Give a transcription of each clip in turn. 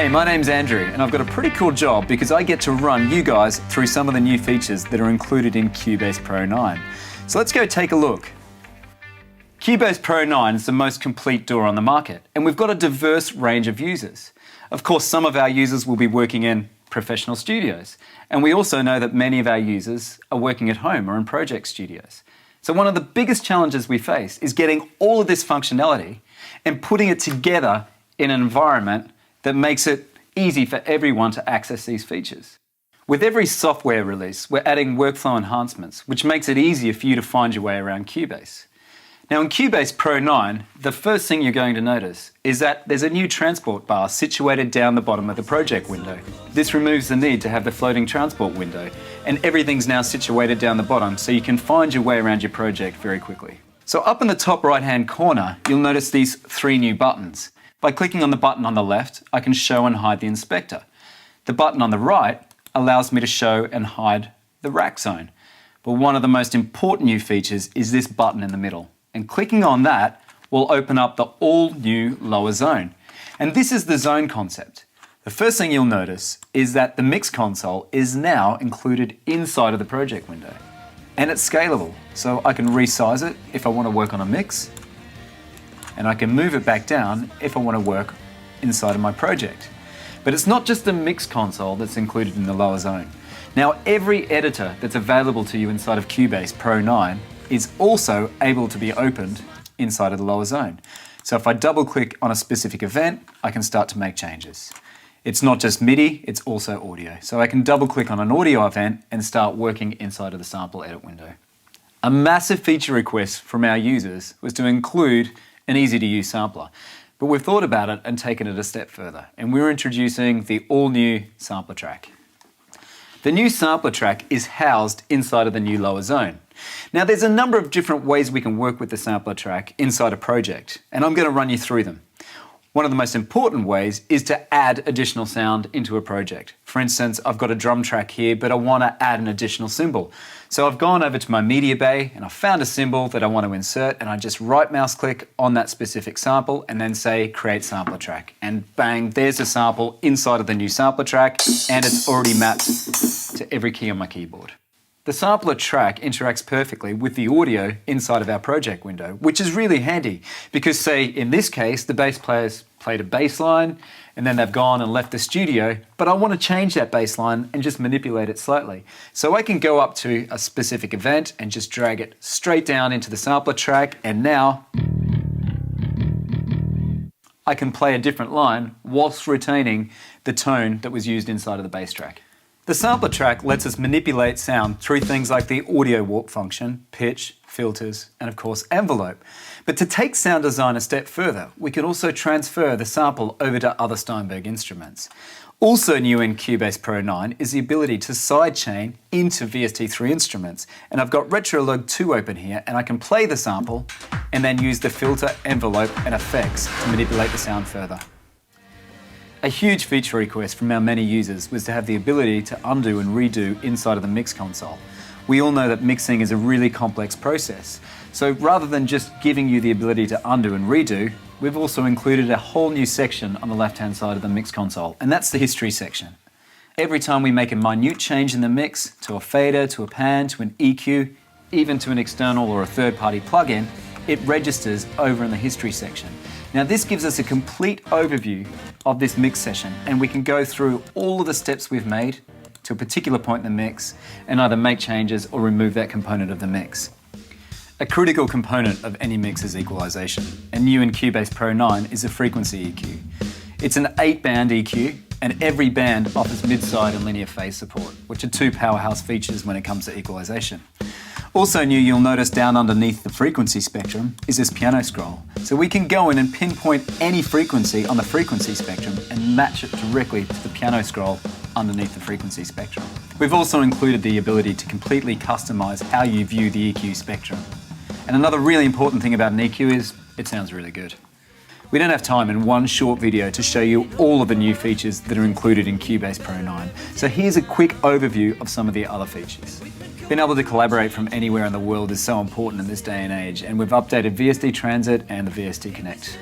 Hey, my name's Andrew, and I've got a pretty cool job because I get to run you guys through some of the new features that are included in CUBASE Pro 9. So let's go take a look. CUBASE Pro 9 is the most complete DAW on the market, and we've got a diverse range of users. Of course, some of our users will be working in professional studios, and we also know that many of our users are working at home or in project studios. So one of the biggest challenges we face is getting all of this functionality and putting it together in an environment that makes it easy for everyone to access these features. With every software release, we're adding workflow enhancements, which makes it easier for you to find your way around CUBASE. Now in CUBASE Pro 9, the first thing you're going to notice is that there's a new transport bar situated down the bottom of the project window. This removes the need to have the floating transport window, and everything's now situated down the bottom so you can find your way around your project very quickly. So up in the top right-hand corner, you'll notice these three new buttons. By clicking on the button on the left, I can show and hide the inspector. The button on the right allows me to show and hide the rack zone. But one of the most important new features is this button in the middle. And clicking on that will open up the all-new lower zone. And this is the zone concept. The first thing you'll notice is that the MixConsole is now included inside of the project window. And it's scalable, so I can resize it if I want to work on a mix, and I can move it back down if I want to work inside of my project. But it's not just the MixConsole that's included in the lower zone. Now every editor that's available to you inside of CUBASE Pro 9 is also able to be opened inside of the lower zone. So if I double click on a specific event, I can start to make changes. It's not just MIDI, it's also audio. So I can double click on an audio event and start working inside of the sample edit window. A massive feature request from our users was to include an easy-to-use sampler. But we've thought about it and taken it a step further, and we're introducing the all-new sampler track. The new sampler track is housed inside of the new lower zone. Now there's a number of different ways we can work with the sampler track inside a project, and I'm going to run you through them. One of the most important ways is to add additional sound into a project. For instance, I've got a drum track here, but I want to add an additional cymbal. So I've gone over to my media bay and I found a cymbal that I want to insert, and I just right mouse click on that specific sample and then say create sampler track. And bang, there's a sample inside of the new sampler track, and it's already mapped to every key on my keyboard. The sampler track interacts perfectly with the audio inside of our project window, which is really handy because, say, in this case, the bass players played a bass line and then they've gone and left the studio, but I want to change that bass line and just manipulate it slightly. So I can go up to a specific event and just drag it straight down into the sampler track, and now I can play a different line whilst retaining the tone that was used inside of the bass track. The sampler track lets us manipulate sound through things like the audio warp function, pitch, filters, and of course envelope. But to take sound design a step further, we can also transfer the sample over to other Steinberg instruments. Also new in CUBASE Pro 9 is the ability to sidechain into VST3 instruments. And I've got Retrologue 2 open here, and I can play the sample and then use the filter, envelope, and effects to manipulate the sound further. A huge feature request from our many users was to have the ability to undo and redo inside of the MixConsole. We all know that mixing is a really complex process, so rather than just giving you the ability to undo and redo, we've also included a whole new section on the left-hand side of the MixConsole, and that's the history section. Every time we make a minute change in the mix, to a fader, to a pan, to an EQ, even to an external or a third-party plugin, it registers over in the history section. Now this gives us a complete overview of this mix session, and we can go through all of the steps we've made to a particular point in the mix and either make changes or remove that component of the mix. A critical component of any mix is equalization, and new in CUBASE Pro 9 is a frequency EQ. It's an 8-band EQ, and every band offers mid-side and linear phase support, which are two powerhouse features when it comes to equalization. Also new, you'll notice down underneath the frequency spectrum is this piano scroll. So we can go in and pinpoint any frequency on the frequency spectrum and match it directly to the piano scroll underneath the frequency spectrum. We've also included the ability to completely customize how you view the EQ spectrum. And another really important thing about an EQ is it sounds really good. We don't have time in one short video to show you all of the new features that are included in CUBASE Pro 9. So here's a quick overview of some of the other features. Being able to collaborate from anywhere in the world is so important in this day and age, and we've updated VST Transit and the VST Connect.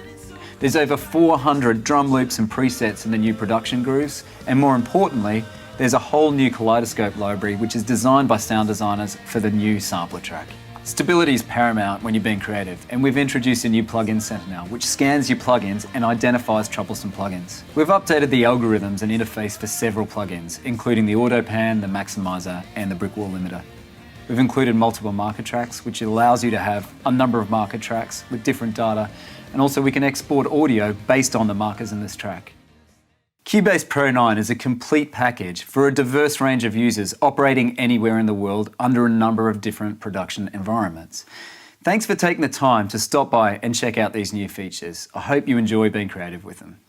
There's over 400 drum loops and presets in the new production grooves, and more importantly, there's a whole new kaleidoscope library which is designed by sound designers for the new sampler track. Stability is paramount when you're being creative, and we've introduced a new plugin center now, which scans your plugins and identifies troublesome plugins. We've updated the algorithms and interface for several plugins, including the auto pan, the maximizer, and the brick wall limiter. We've included multiple marker tracks, which allows you to have a number of marker tracks with different data, and also we can export audio based on the markers in this track. CUBASE Pro 9 is a complete package for a diverse range of users operating anywhere in the world under a number of different production environments. Thanks for taking the time to stop by and check out these new features. I hope you enjoy being creative with them.